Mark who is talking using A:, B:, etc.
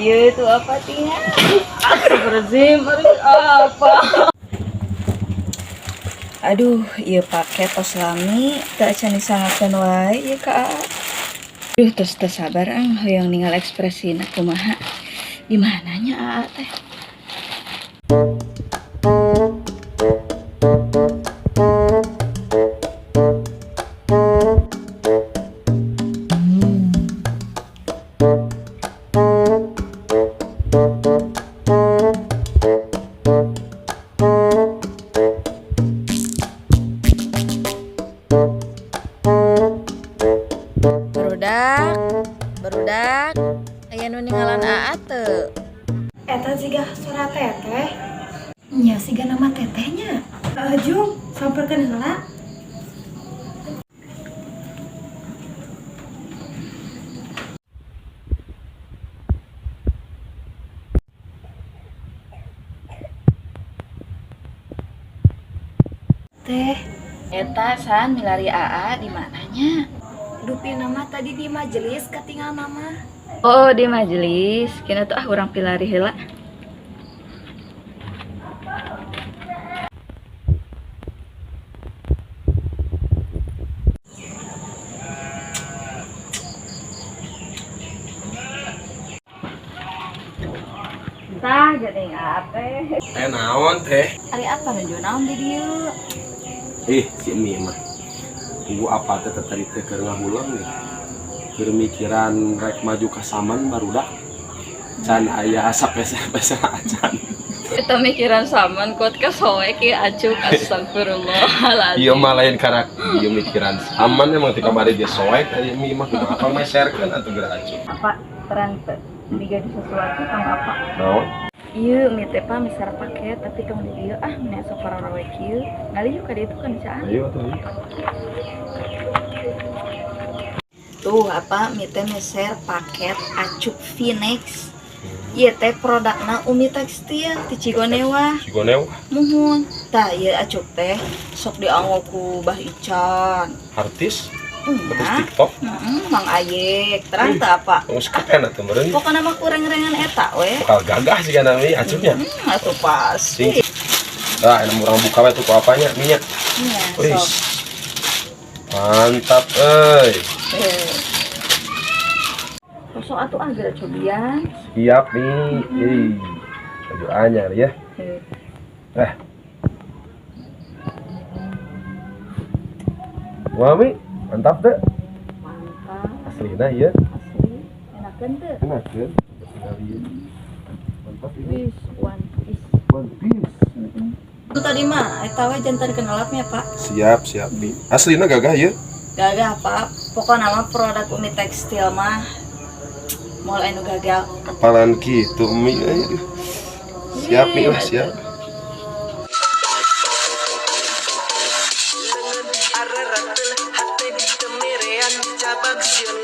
A: Iya itu apa tia? Astagfirullahaladzim, apa? Aduh, iya pakai tos lami, tak cani sangatkan wae, iya kak. Aduh, terus sabar yang ninggal ekspresi nak kumaha. Di mananya teh? Barudak aya nu ninggalan aa teu.
B: Eta siga suara teteh. Nya siga nama tetehnya. Jung, samperkeun heula. Teh,
A: Eta san milari aa di mananya?
B: dupi nama tadi di majelis ketinggal mama.
A: Oh, di majelis. Kina tuh urang pilari heula. Tah geuning apa?
C: Naon teh?
A: Ari apa nu naon di dieu?
C: Si Emi mah. Tunggu apa teh tadi teh keur ngahulang nih. Keur mikiran rek maju ka saman barudak. Can aya asap pesa acan.
A: Kita mikiran saman kuat ka soek ya acuk astagfirullahaladzim.
C: Ieu mah lain karak ieu mikiran saman emang ti kamari dia soek ari Emi mah kudu apa meserkeun atuh geura acuk.
A: Apa terang teh? Diga di sesuatu tong apa?
C: Naon?
A: Ieu mi teh pa misar paket tapi tong di dieu nya sok parawe kieu. Ngali yuk ka dieu tuh kan caan.
C: Ayo atuh.
A: Tuh apa mi teh meser paket acuk Phoenix. Ieu teh produkna Umi Tekstil ti Cigonewa.
C: Cigonewa.
A: Muhun. Tah ieu acuk teh sok dianggo ku Bah Ican.
C: Artis? Artis
A: Nya.
C: TikTok.
A: Mang Ayek. Terang teh apa?
C: Geus keren atuh meureun.
A: Pokona mah kurang-kurangan eta we.
C: Bakal gagah sih kana mi acuknya.
A: Atuh pasti.
C: Nah, ini orang buka itu apanya? Minyak.
A: Iya,
C: Wih,
A: sok.
C: mantap,
A: Kosong atuh geura cobian.
C: Siap nih, baju anyar ya. Wah, Mi, mantap deh.
A: Mantap.
C: Aslina ya.
A: Asli. Enakeun teu?
C: Enak kan? Mantap ini.
A: One piece.
C: One Piece.
A: Itu tadi mah eta we jantan kenalapnya, Pak.
C: Siap, Mi. Aslina gagah ya.
A: Gagah, Pak. Pokoknya nama produk Umi Tekstil mah mulai anu gagal.
C: Apalan gitu, Mi. Siap, Mi lah, siap.
D: Arrarratel hati kemerean cabak sion